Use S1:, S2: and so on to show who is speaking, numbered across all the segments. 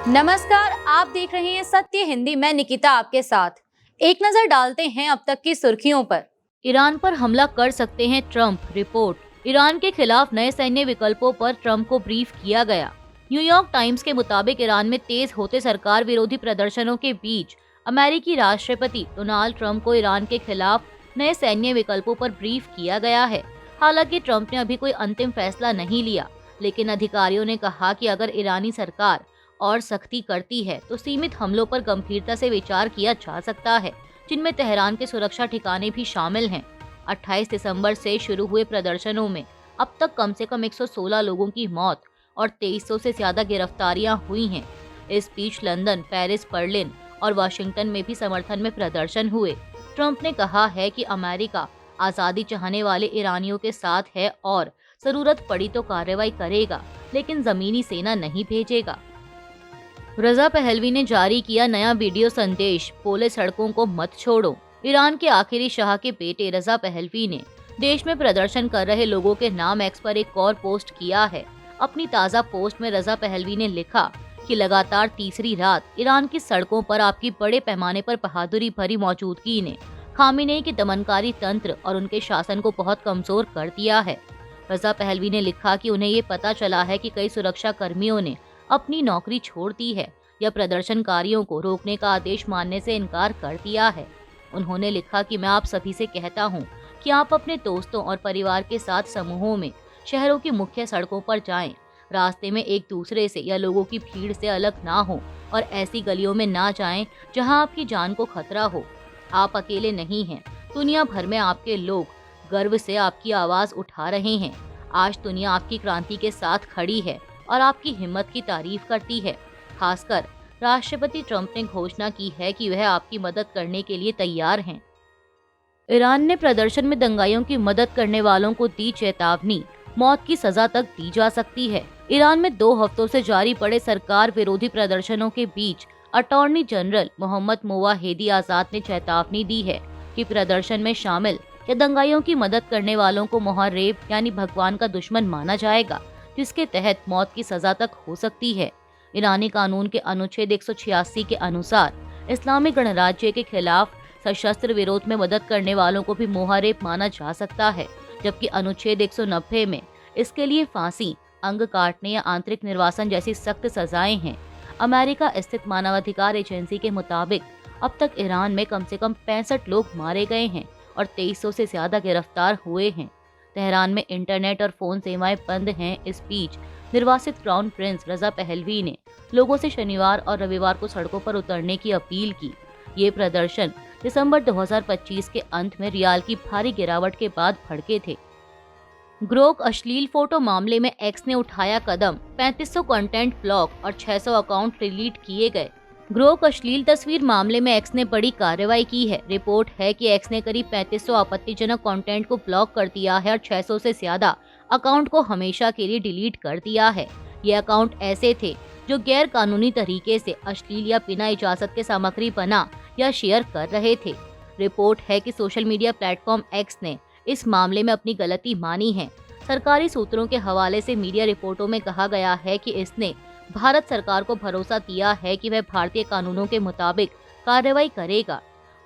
S1: नमस्कार, आप देख रहे हैं सत्य हिंदी। मैं निकिता आपके साथ। एक नजर डालते हैं अब तक की सुर्खियों पर।
S2: ईरान पर हमला कर सकते हैं ट्रंप, रिपोर्ट। ईरान के खिलाफ नए सैन्य विकल्पों पर ट्रंप को ब्रीफ किया गया। न्यूयॉर्क टाइम्स के मुताबिक ईरान में तेज होते सरकार विरोधी प्रदर्शनों के बीच अमेरिकी राष्ट्रपति डोनाल्ड ट्रंप को ईरान के खिलाफ नए सैन्य विकल्पों पर ब्रीफ किया गया है। हालांकि ट्रंप ने अभी कोई अंतिम फैसला नहीं लिया, लेकिन अधिकारियों ने कहा कि अगर ईरानी सरकार और सख्ती करती है तो सीमित हमलों पर गंभीरता से विचार किया जा सकता है, जिनमें तेहरान के सुरक्षा ठिकाने भी शामिल हैं। 28 दिसंबर से शुरू हुए प्रदर्शनों में अब तक कम से कम 116 लोगों की मौत और 2300 से ज्यादा गिरफ्तारियां हुई हैं। इस बीच लंदन, पेरिस, बर्लिन और वाशिंगटन में भी समर्थन में प्रदर्शन हुए। ट्रंप ने कहा है कि अमेरिका आजादी चाहने वाले ईरानियों के साथ है और जरूरत पड़ी तो कार्रवाई करेगा, लेकिन जमीनी सेना नहीं भेजेगा। रजा पहलवी ने जारी किया नया वीडियो संदेश, बोले सड़कों को मत छोड़ो। ईरान के आखिरी शाह के बेटे रजा पहलवी ने देश में प्रदर्शन कर रहे लोगों के नाम एक्स पर एक और पोस्ट किया है। अपनी ताज़ा पोस्ट में रजा पहलवी ने लिखा कि लगातार तीसरी रात ईरान की सड़कों पर आपकी बड़े पैमाने पर बहादुरी भरी मौजूदगी ने खामेनेई के दमनकारी तंत्र और उनके शासन को बहुत कमजोर कर दिया है। रजा पहलवी ने लिखा कि उन्हें ये पता चला है कि कई सुरक्षा कर्मियों ने अपनी नौकरी छोड़ दी है या प्रदर्शनकारियों को रोकने का आदेश मानने से इनकार कर दिया है। उन्होंने लिखा कि मैं आप सभी से कहता हूं कि आप अपने दोस्तों और परिवार के साथ समूहों में शहरों की मुख्य सड़कों पर जाएं। रास्ते में एक दूसरे से या लोगों की भीड़ से अलग ना हो और ऐसी गलियों में ना जाएं जहां आपकी जान को खतरा हो। आप अकेले नहीं हैं, दुनिया भर में आपके लोग गर्व से आपकी आवाज उठा रहे हैं। आज दुनिया आपकी क्रांति के साथ खड़ी है और आपकी हिम्मत की तारीफ करती है। खासकर राष्ट्रपति ट्रंप ने घोषणा की है कि वह आपकी मदद करने के लिए तैयार हैं। ईरान ने प्रदर्शन में दंगाइयों की मदद करने वालों को दी चेतावनी, मौत की सजा तक दी जा सकती है। ईरान में 2 हफ्तों से जारी पड़े सरकार विरोधी प्रदर्शनों के बीच अटॉर्नी जनरल मोहम्मद मोवाहेदी आजाद ने चेतावनी दी है कि प्रदर्शन में शामिल या दंगाइयों की मदद करने वालों को मुहर्रिब यानी भगवान का दुश्मन माना जाएगा, जिसके तहत मौत की सजा तक हो सकती है। ईरानी कानून के अनुच्छेद 186 के अनुसार इस्लामिक गणराज्य के खिलाफ सशस्त्र विरोध में मदद करने वालों को भी मुहर्रिब माना जा सकता है, जबकि अनुच्छेद 190 में इसके लिए फांसी, अंग काटने या आंतरिक निर्वासन जैसी सख्त सजाएं हैं। अमेरिका स्थित मानवाधिकार एजेंसी के मुताबिक अब तक ईरान में कम से कम 65 लोग मारे गए हैं और 2300 से ज्यादा गिरफ्तार हुए हैं। तेहरान में इंटरनेट और फोन सेवाएं बंद हैं। इस बीच निर्वासित क्राउन प्रिंस रजा पहलवी ने लोगों से शनिवार और रविवार को सड़कों पर उतरने की अपील की। ये प्रदर्शन दिसंबर 2025 के अंत में रियाल की भारी गिरावट के बाद भड़के थे। ग्रोक अश्लील फोटो मामले में एक्स ने उठाया कदम, 3500 कंटेंट ब्लॉक और 600 अकाउंट डिलीट किए गए। ग्रोक अश्लील तस्वीर मामले में एक्स ने बड़ी कार्रवाई की है। रिपोर्ट है कि एक्स ने करीब 3500 आपत्तिजनक कंटेंट को ब्लॉक कर दिया है और 600 से ज्यादा अकाउंट को हमेशा के लिए डिलीट कर दिया है। ये अकाउंट ऐसे थे जो गैर कानूनी तरीके से अश्लील या बिना इजाजत के सामग्री बना या शेयर कर रहे थे। रिपोर्ट है कि सोशल मीडिया प्लेटफॉर्म एक्स ने इस मामले में अपनी गलती मानी है। सरकारी सूत्रों के हवाले से मीडिया रिपोर्टों में कहा गया है कि इसने भारत सरकार को भरोसा दिया है कि वह भारतीय कानूनों के मुताबिक कार्रवाई करेगा।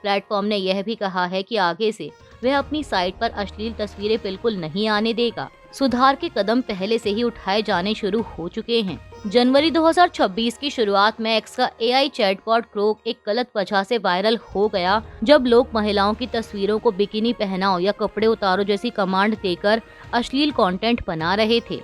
S2: प्लेटफॉर्म ने यह भी कहा है कि आगे से वह अपनी साइट पर अश्लील तस्वीरें बिल्कुल नहीं आने देगा। सुधार के कदम पहले से ही उठाए जाने शुरू हो चुके हैं। जनवरी 2026 की शुरुआत में एक्स का एआई चैटबॉट ग्रोक एक गलत वजह से वायरल हो गया, जब लोग महिलाओं की तस्वीरों को बिकिनी पहनाओ या कपड़े उतारो जैसी कमांड देकर अश्लील कंटेंट बना रहे थे।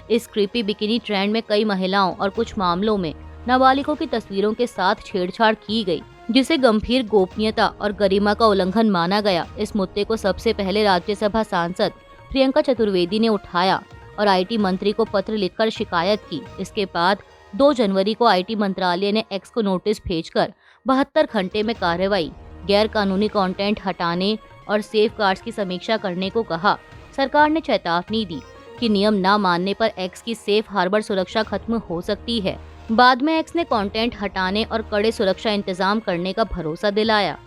S2: इस क्रीपी बिकिनी ट्रेंड में कई महिलाओं और कुछ मामलों में नाबालिगों की तस्वीरों के साथ छेड़छाड़ की गई, जिसे गंभीर गोपनीयता और गरिमा का उल्लंघन माना गया। इस मुद्दे को सबसे पहले राज्यसभा सांसद प्रियंका चतुर्वेदी ने उठाया और आईटी मंत्री को पत्र लिखकर शिकायत की। इसके बाद 2 जनवरी को आईटी मंत्रालय ने एक्स को नोटिस भेजकर 72 घंटे में कार्रवाई, गैर कानूनी कंटेंट हटाने और सेफगार्ड्स की समीक्षा करने को कहा। सरकार ने चेतावनी दी कि नियम न मानने पर एक्स की सेफ हार्बर सुरक्षा खत्म हो सकती है। बाद में एक्स ने कंटेंट हटाने और कड़े सुरक्षा इंतजाम करने का भरोसा दिलाया।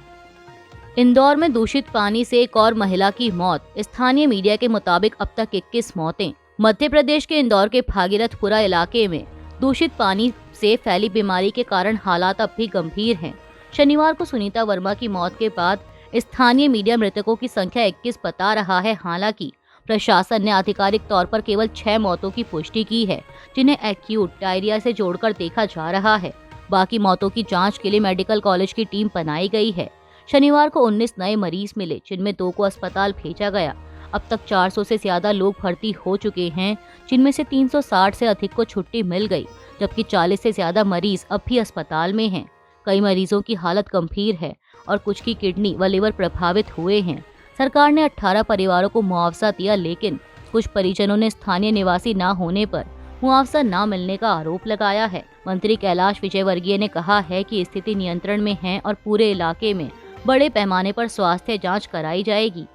S2: इंदौर में दूषित पानी से एक और महिला की मौत। स्थानीय मीडिया के मुताबिक अब तक 21 मौतें। मध्य प्रदेश के इंदौर के भागीरथपुरा इलाके में दूषित पानी से फैली बीमारी के कारण हालात अब भी गंभीर हैं। शनिवार को सुनीता वर्मा की मौत के बाद स्थानीय मीडिया मृतकों की संख्या 21 बता रहा है। हालांकि प्रशासन ने आधिकारिक तौर पर केवल 6 मौतों की पुष्टि की है, जिन्हें एक्यूट डायरिया से जोड़कर देखा जा रहा है। बाकी मौतों की जांच के लिए मेडिकल कॉलेज की टीम बनाई गई है। शनिवार को 19 नए मरीज मिले, जिनमें 2 को अस्पताल भेजा गया। अब तक 400 से ज्यादा लोग भर्ती हो चुके हैं, जिनमें से 360 से अधिक को छुट्टी मिल गई, जबकि 40 से ज्यादा मरीज अब भी अस्पताल में हैं। कई मरीजों की हालत गंभीर है और कुछ की किडनी व लिवर प्रभावित हुए हैं। सरकार ने 18 परिवारों को मुआवजा दिया, लेकिन कुछ परिजनों ने स्थानीय निवासी न होने पर मुआवजा न मिलने का आरोप लगाया है। मंत्री कैलाश विजयवर्गीय ने कहा है कि स्थिति नियंत्रण में है और पूरे इलाके में बड़े पैमाने पर स्वास्थ्य जांच कराई जाएगी।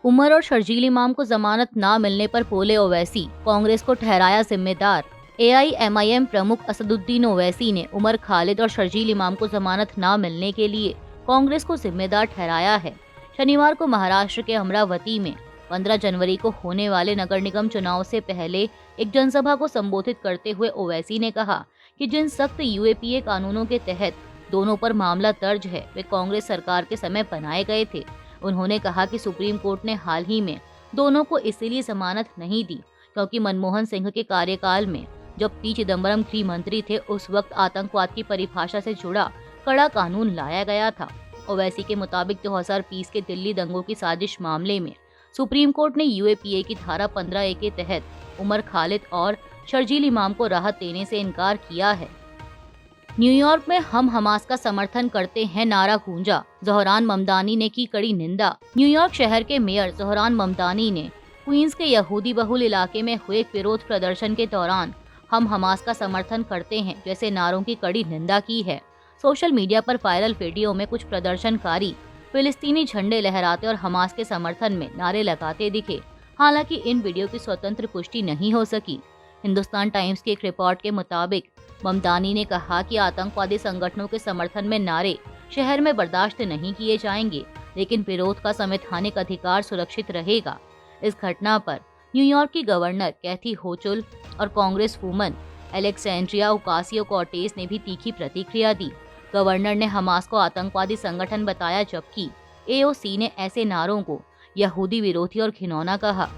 S2: उमर और शर्जील इमाम को जमानत न मिलने पर बोले ओवैसी, कांग्रेस को ठहराया जिम्मेदार। AIMIM प्रमुख असदुद्दीन ओवैसी ने उमर खालिद और शर्जील इमाम को जमानत न मिलने के लिए कांग्रेस को जिम्मेदार ठहराया है। शनिवार को महाराष्ट्र के अमरावती में 15 जनवरी को होने वाले नगर निगम चुनाव से पहले एक जनसभा को संबोधित करते हुए ओवैसी ने कहा कि जिन सख्त UAPA कानूनों के तहत दोनों पर मामला दर्ज है, वे कांग्रेस सरकार के समय बनाए गए थे। उन्होंने कहा कि सुप्रीम कोर्ट ने हाल ही में दोनों को इसीलिए जमानत नहीं दी क्योंकि मनमोहन सिंह के कार्यकाल में जब पी चिदम्बरम गृह मंत्री थे, उस वक्त आतंकवाद की परिभाषा से जुड़ा कड़ा कानून लाया गया था। ओवैसी के मुताबिक 2020 के दिल्ली दंगों की साजिश मामले में सुप्रीम कोर्ट ने UAPA की धारा 15A के तहत उमर खालिद और शर्जील इमाम को राहत देने से इनकार किया है। न्यूयॉर्क में हम हमास का समर्थन करते हैं नारा गूंजा, ज़ोहरान ममदानी ने की कड़ी निंदा। न्यूयॉर्क शहर के मेयर ज़ोहरान ममदानी ने क्वींस के यहूदी बहुल इलाके में हुए विरोध प्रदर्शन के दौरान हम हमास का समर्थन करते हैं जैसे नारों की कड़ी निंदा की है। सोशल मीडिया पर वायरल वीडियो में कुछ प्रदर्शनकारी फिलिस्तीनी झंडे लहराते और हमास के समर्थन में नारे लगाते दिखे। हालांकि इन वीडियो की स्वतंत्र पुष्टि नहीं हो सकी। हिंदुस्तान टाइम्स की एक रिपोर्ट के मुताबिक ममदानी ने कहा कि आतंकवादी संगठनों के समर्थन में नारे शहर में बर्दाश्त नहीं किए जाएंगे, लेकिन विरोध का संवैधानिक अधिकार सुरक्षित रहेगा। इस घटना पर न्यूयॉर्क की गवर्नर कैथी होचुल और कांग्रेस वुमन एलेक्सेंड्रिया ओकासियो-कॉर्टेस ने भी तीखी प्रतिक्रिया दी। गवर्नर ने हमास को आतंकवादी संगठन बताया, जबकि AOC ने ऐसे नारों को यहूदी विरोधी और घिनौना कहा।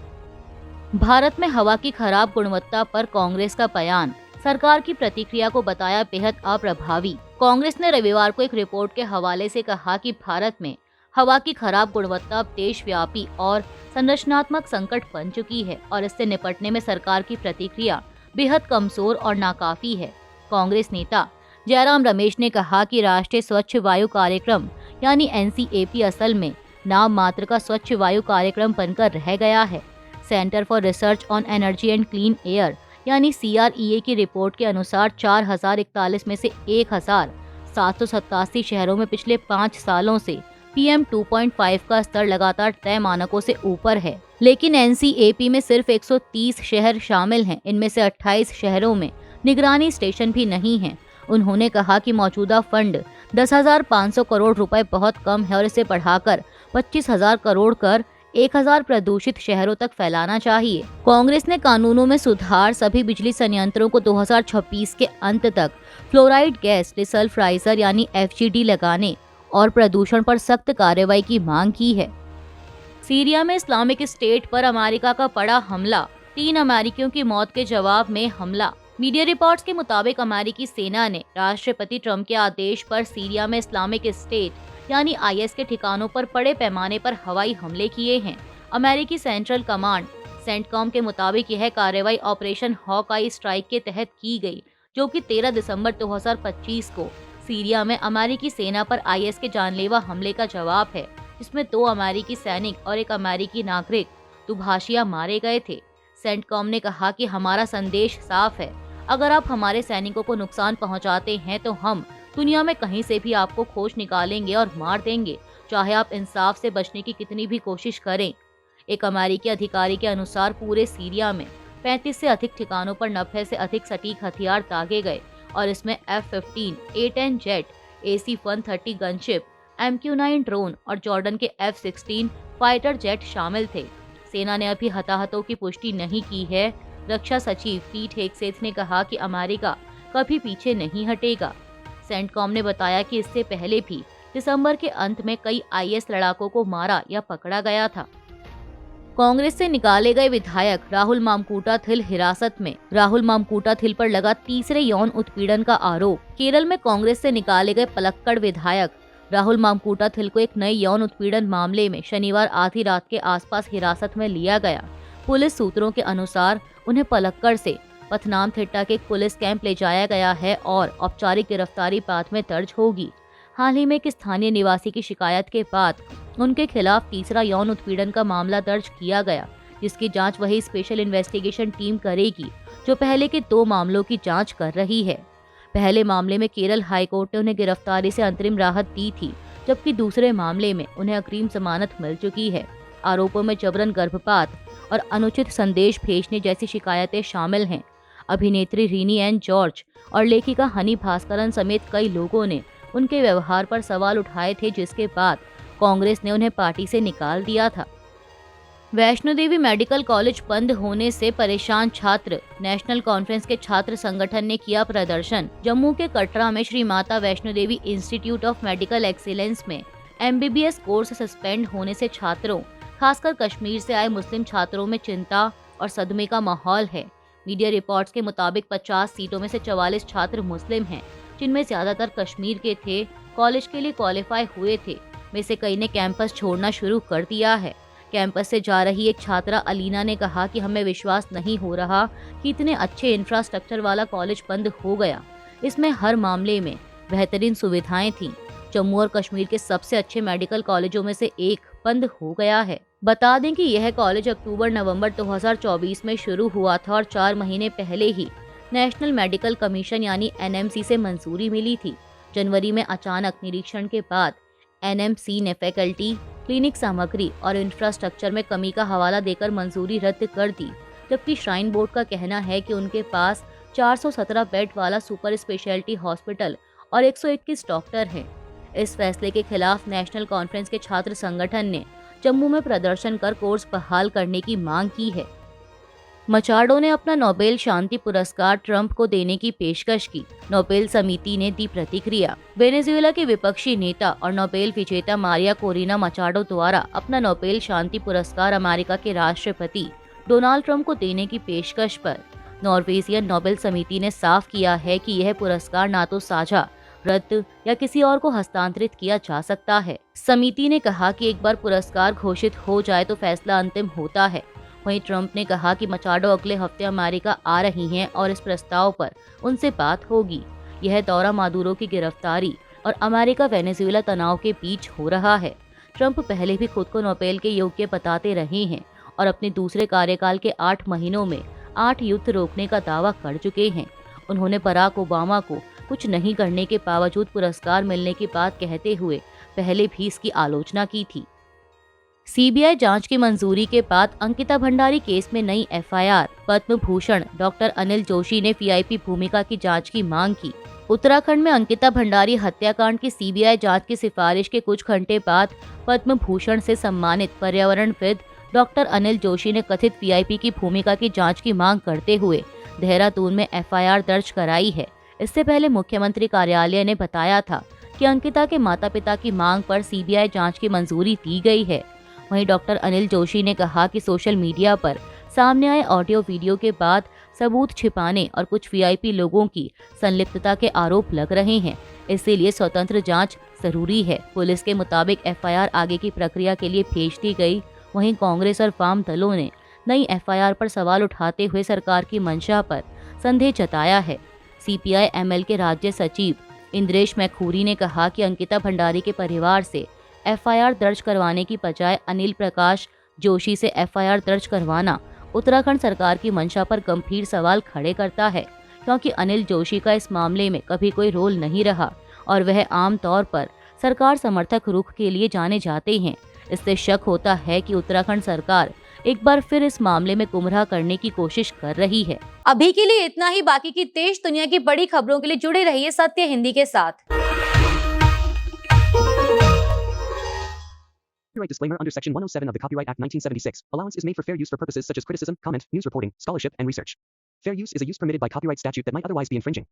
S2: भारत में हवा की खराब गुणवत्ता पर कांग्रेस का बयान, सरकार की प्रतिक्रिया को बताया बेहद अप्रभावी। कांग्रेस ने रविवार को एक रिपोर्ट के हवाले से कहा कि भारत में हवा की खराब गुणवत्ता अब देशव्यापी और संरचनात्मक संकट बन चुकी है और इससे निपटने में सरकार की प्रतिक्रिया बेहद कमजोर और नाकाफी है। कांग्रेस नेता जयराम रमेश ने कहा कि राष्ट्रीय स्वच्छ वायु कार्यक्रम यानी NCAP असल में नाम मात्र का स्वच्छ वायु कार्यक्रम बनकर रह गया है। Centre for research on energy and clean air यानी CREA की रिपोर्ट के अनुसार 4041 में से 1787 शहरों में पिछले 5 सालों से PM 2.5 का स्तर लगातार तय मानकों से ऊपर है, लेकिन NCAP में सिर्फ 130 शहर शामिल हैं। इनमें से 28 शहरों में निगरानी स्टेशन भी नहीं है। उन्होंने कहा कि मौजूदा फंड 10,500 करोड़ रुपए बहुत कम है और इसे बढ़ाकर 25,000 करोड़ कर 1,000 प्रदूषित शहरों तक फैलाना चाहिए। कांग्रेस ने कानूनों में सुधार, सभी बिजली संयंत्रों को 2026 के अंत तक फ्लोराइड गैस डिसल्फ्राइजर यानी FGD लगाने और प्रदूषण पर सख्त कार्रवाई की मांग की है। सीरिया में इस्लामिक स्टेट पर अमेरिका का बड़ा हमला, 3 अमेरिकियों की मौत के जवाब में हमला। मीडिया रिपोर्ट्स के मुताबिक अमेरिकी सेना ने राष्ट्रपति ट्रंप के आदेश पर सीरिया में इस्लामिक स्टेट यानी IS के ठिकानों पर बड़े पैमाने पर हवाई हमले किए हैं। अमेरिकी सेंट्रल कमांड सेंटकॉम के मुताबिक यह कार्रवाई ऑपरेशन हॉकआई स्ट्राइक के तहत की गई, जो कि 13 दिसंबर 2025 को सीरिया में अमेरिकी सेना पर IS के जानलेवा हमले का जवाब है, जिसमें 2 अमेरिकी सैनिक और 1 अमेरिकी नागरिक दुभाषिया मारे गए थे। सेंटकॉम ने कहा कि हमारा संदेश साफ है, अगर आप हमारे सैनिकों को नुकसान पहुंचाते हैं तो हम दुनिया में कहीं से भी आपको खोज निकालेंगे और मार देंगे, चाहे आप इंसाफ से बचने की कितनी भी कोशिश करें। एक अमेरिकी अधिकारी के अनुसार पूरे सीरिया में 35 से अधिक ठिकानों पर 90 से अधिक सटीक हथियार दागे गए और इसमें F-15, A-10 jet, AC-130 gunship, MQ-9 drone और जॉर्डन के F-16 फाइटर जेट शामिल थे। सेना ने अभी हताहतों की पुष्टि नहीं की है। रक्षा सचिव पीट हेगसेथ ने कहा कि अमेरिका कभी पीछे नहीं हटेगा। सेंटकॉम ने बताया कि इससे पहले भी दिसंबर के अंत में कई IS लड़ाकों को मारा या पकड़ा गया था। कांग्रेस से निकाले गए विधायक राहुल मामकूटाथिल हिरासत में। राहुल मामकूटाथिल पर लगा तीसरे यौन उत्पीड़न का आरोप। केरल में कांग्रेस से निकाले गए पलक्कड़ विधायक राहुल मामकूटाथिल को एक नए यौन उत्पीड़न मामले में शनिवार आधी रात के आसपास हिरासत में लिया गया। पुलिस सूत्रों के अनुसार उन्हें पलक्कड़ से पथनामथिट्टा के एक पुलिस कैंप ले जाया गया है और औपचारिक गिरफ्तारी बाद में दर्ज होगी। हाल ही में एक स्थानीय निवासी की शिकायत के बाद उनके खिलाफ तीसरा यौन उत्पीड़न का मामला दर्ज किया गया, जिसकी जांच वही स्पेशल इन्वेस्टिगेशन टीम करेगी जो पहले के 2 मामलों की जांच कर रही है। पहले मामले में केरल हाईकोर्ट ने उन्हें गिरफ्तारी से अंतरिम राहत दी थी, जबकि दूसरे मामले में उन्हें अग्रिम जमानत मिल चुकी है। आरोपों में जबरन गर्भपात और अनुचित संदेश भेजने जैसी शिकायतें शामिल हैं। अभिनेत्री रीनी एन जॉर्ज और लेखिका हनी भास्करन समेत कई लोगों ने उनके व्यवहार पर सवाल उठाए थे, जिसके बाद कांग्रेस ने उन्हें पार्टी से निकाल दिया था। वैष्णो देवी मेडिकल कॉलेज बंद होने से परेशान छात्र। नेशनल कॉन्फ्रेंस के छात्र संगठन ने किया प्रदर्शन। जम्मू के कटरा में Shri Mata Vaishno Devi institute of medical excellence में MBBS कोर्स सस्पेंड होने से छात्रों, खासकर कश्मीर से आए मुस्लिम छात्रों में चिंता और सदमे का माहौल है। मीडिया रिपोर्ट्स के मुताबिक 50 सीटों में से 44 छात्र मुस्लिम हैं, जिनमें ज्यादातर कश्मीर के थे। कॉलेज के लिए क्वालिफाई हुए थे में से कई ने कैंपस छोड़ना शुरू कर दिया है। कैंपस से जा रही एक छात्रा अलीना ने कहा कि हमें विश्वास नहीं हो रहा कि इतने अच्छे इंफ्रास्ट्रक्चर वाला कॉलेज बंद हो गया। इसमें हर मामले में बेहतरीन सुविधाएं थीं। जम्मू और कश्मीर के सबसे अच्छे मेडिकल कॉलेजों में से एक बंद हो गया है। बता दें कि यह कॉलेज अक्टूबर-नवंबर 2024 में शुरू हुआ था और 4 महीने पहले ही नेशनल मेडिकल कमीशन यानी NMC से मंजूरी मिली थी। जनवरी में अचानक निरीक्षण के बाद NMC ने फैकल्टी, क्लिनिक सामग्री और इंफ्रास्ट्रक्चर में कमी का हवाला देकर मंजूरी रद्द कर दी, जबकि श्राइन बोर्ड का कहना है कि उनके पास 417 बेड वाला सुपर स्पेशलिटी हॉस्पिटल और 121 डॉक्टर हैं। इस फैसले के खिलाफ नेशनल कॉन्फ्रेंस के छात्र संगठन ने जम्मू में प्रदर्शन कर कोर्स बहाल करने की मांग की है। मचाडो ने अपना नोबेल शांति पुरस्कार ट्रंप को देने की पेशकश की। नोबेल समिति ने दी प्रतिक्रिया। वेनेजुएला के विपक्षी नेता और नोबेल विजेता मारिया कोरिना मचाडो द्वारा अपना नोबेल शांति पुरस्कार अमेरिका के राष्ट्रपति डोनाल्ड ट्रंप को देने की पेशकश पर नॉर्वेजियन नोबेल समिति ने साफ किया है कि यह पुरस्कार ना तो साझा, रद्द या किसी और को हस्तांतरित किया जा सकता है। समिति ने कहा कि एक बार पुरस्कार घोषित हो जाए तो फैसला अंतिम होता है। वहीं ट्रंप ने कहा कि मचाडो अगले हफ्ते अमेरिका आ रही हैं और इस प्रस्ताव पर उनसे बात होगी। यह दौरा मादुरो की गिरफ्तारी और अमेरिका वेनेजुएला तनाव के बीच हो रहा है। ट्रंप पहले भी खुद को नोबेल के योग्य बताते रहे हैं और अपने दूसरे कार्यकाल के 8 महीनों में 8 युद्ध रोकने का दावा कर चुके हैं। उन्होंने बराक ओबामा को कुछ नहीं करने के बावजूद पुरस्कार मिलने की बात कहते हुए पहले भी इसकी आलोचना की थी। CBI जांच की मंजूरी के बाद अंकिता भंडारी केस में नई FIR। पद्म भूषण डॉक्टर अनिल जोशी ने VIP भूमिका की जांच की मांग की। उत्तराखंड में अंकिता भंडारी हत्याकांड की CBI जांच की सिफारिश के कुछ घंटे बाद पद्म भूषण से सम्मानित पर्यावरणविद डॉक्टर अनिल जोशी ने कथित VIP की भूमिका की जांच की मांग करते हुए देहरादून में FIR दर्ज कराई है। इससे पहले मुख्यमंत्री कार्यालय ने बताया था कि अंकिता के माता पिता की मांग पर CBI जांच की मंजूरी दी गई है। वहीं डॉक्टर अनिल जोशी ने कहा कि सोशल मीडिया पर सामने आए ऑडियो वीडियो के बाद सबूत छिपाने और कुछ VIP लोगों की संलिप्तता के आरोप लग रहे हैं, इसीलिए स्वतंत्र जांच जरूरी है। पुलिस के मुताबिक FIR आगे की प्रक्रिया के लिए भेज दी गई। वहीं कांग्रेस और वाम दलों ने नई FIR पर सवाल उठाते हुए सरकार की मंशा पर संदेह जताया है। CPI ML के राज्य सचिव इंद्रेश मैखूरी ने कहा कि अंकिता भंडारी के परिवार से FIR दर्ज करवाने की बजाय अनिल प्रकाश जोशी से FIR दर्ज करवाना उत्तराखंड सरकार की मंशा पर गंभीर सवाल खड़े करता है, क्योंकि अनिल जोशी का इस मामले में कभी कोई रोल नहीं रहा और वह आम तौर पर सरकार समर्थक रुख के लिए जाने जाते हैं। इससे शक होता है कि उत्तराखंड सरकार एक बार फिर इस मामले में गुमराह करने की कोशिश कर रही है।
S1: अभी के लिए इतना ही। बाकी की देश दुनिया की बड़ी खबरों के लिए जुड़े रहिए सत्य हिंदी के साथ।
S3: Copyright disclaimer under Section 107 of the Copyright Act 1976. Allowance is made for fair use for purposes such as criticism, comment, news reporting, scholarship, and research. Fair use is a use permitted by copyright statute that might otherwise be infringing.